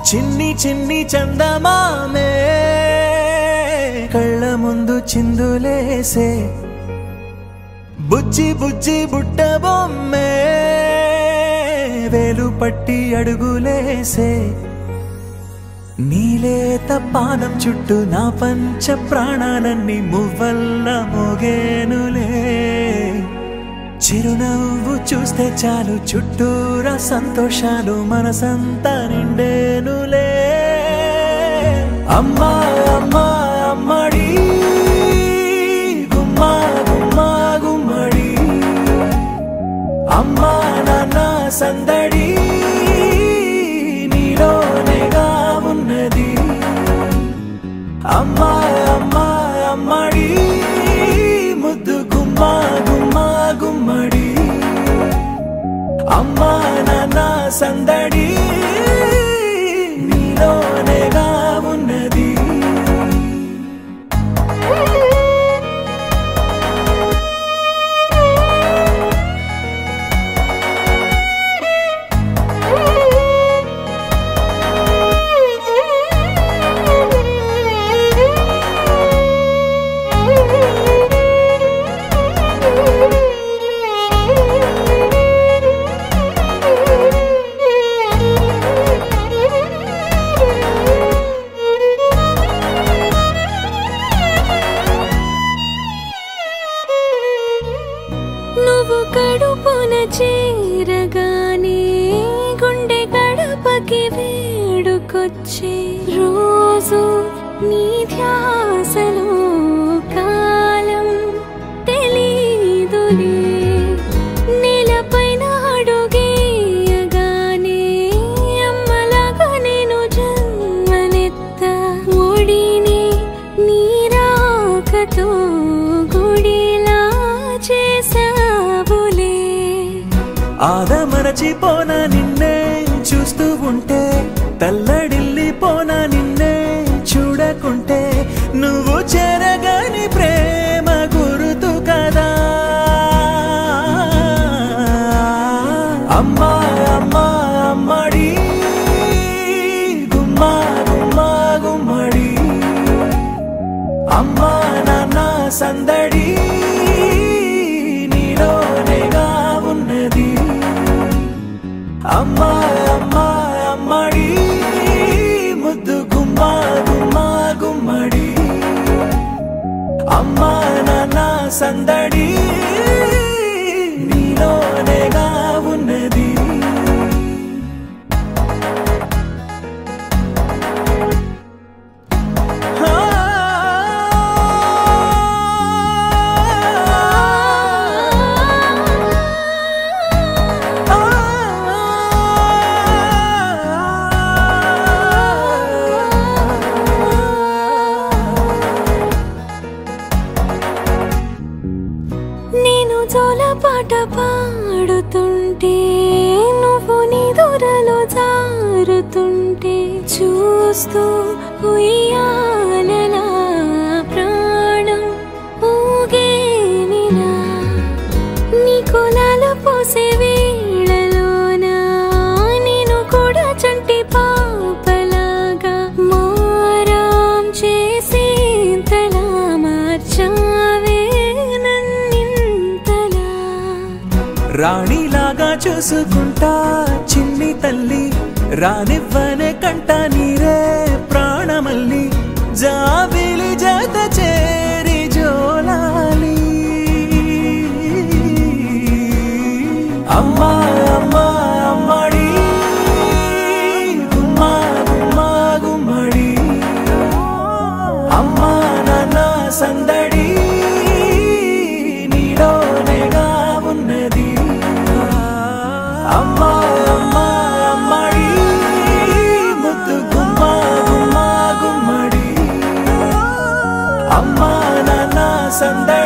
చిన్ని చిన్ని చందమామే కళ్ళ ముందు చిందులేసే బుజ్జి బుజ్జి బుట్ట బొమ్మే వేలు పట్టి అడుగులేసే నీలేత పాదం చుట్టూ నా పంచ ప్రాణాలన్నీ మువ్వల్ల మోగేనులే చిరునవ్వు చూస్తే చాలు చుట్టూరా సంతోషాలు మనసంతా నిండేనులే అమ్మా అమ్మా అమ్మడి గుమ్మా గుమ్మా గుమ్మడి అమ్మా నాన్న సందడి నీలోనేగా ఉన్నది అమ్మా అమ్మా అమ్మడి ముద్దు గుమ్మా గుమ్మా గుమ్మడి అమ్మా నాన్న సందడి నీలోనేగా ఉన్నది నువ్వు కడుపున చేరగానే గుండె గడపకి వేడుకొచ్చే రోజు నీ ధ్యాసలో కాలం తెలీదులే నేలపైన అడుగేయగానే అమ్మలాగా నేను జన్మనెత్త ఒడిని నీ రాకతో గుడిలా చేసావులే ఆదమరచిపోనా నిన్నే చూస్తూ ఉంటే తల్లడిల్లిపోనా నిన్నే చూడకుంటే నువ్వు చెరగని ప్రేమ గురుతు కదా అమ్మా అమ్మా అమ్మడి గుమ్మా గుమ్మా గుమ్మడి అమ్మా నాన్న సందడి నీలోనేగా ఉన్నది అమ్మా అమ్మా అమ్మడి ముద్దు గుమ్మా గుమ్మా గుమ్మడి అమ్మా నాన్న సందడి నీలోనేగా ఉన్నది నేను జోలపాట పాడుతుంటే నువ్వు నీ దూరలో జారుతుంటే చూస్తూ ఉయ్యాలలా ప్రాణం ఊగేనిలా నీ కులాల పోసే వేళలోనా నేను కూడా చంటి పాపలాగా మారాం చేసేంతలా మార్చావే రాణిలాగా చూసుకుంటా చిన్ని తల్లి రానివ్వనే కంట నీరే ప్రాణమల్లి జాబిలి జత చేరి జోలాలి అమ్మా అమ్మా అమ్మడి గుమ్మా గుమ్మా గుమ్మడి అమ్మా నాన్న సందడి నీలోనేగా ఉన్నది అమ్మా అమ్మా అమ్మడి ముద్దు గుమ్మా గుమ్మా గుమ్మడి అమ్మా నాన్న సందడి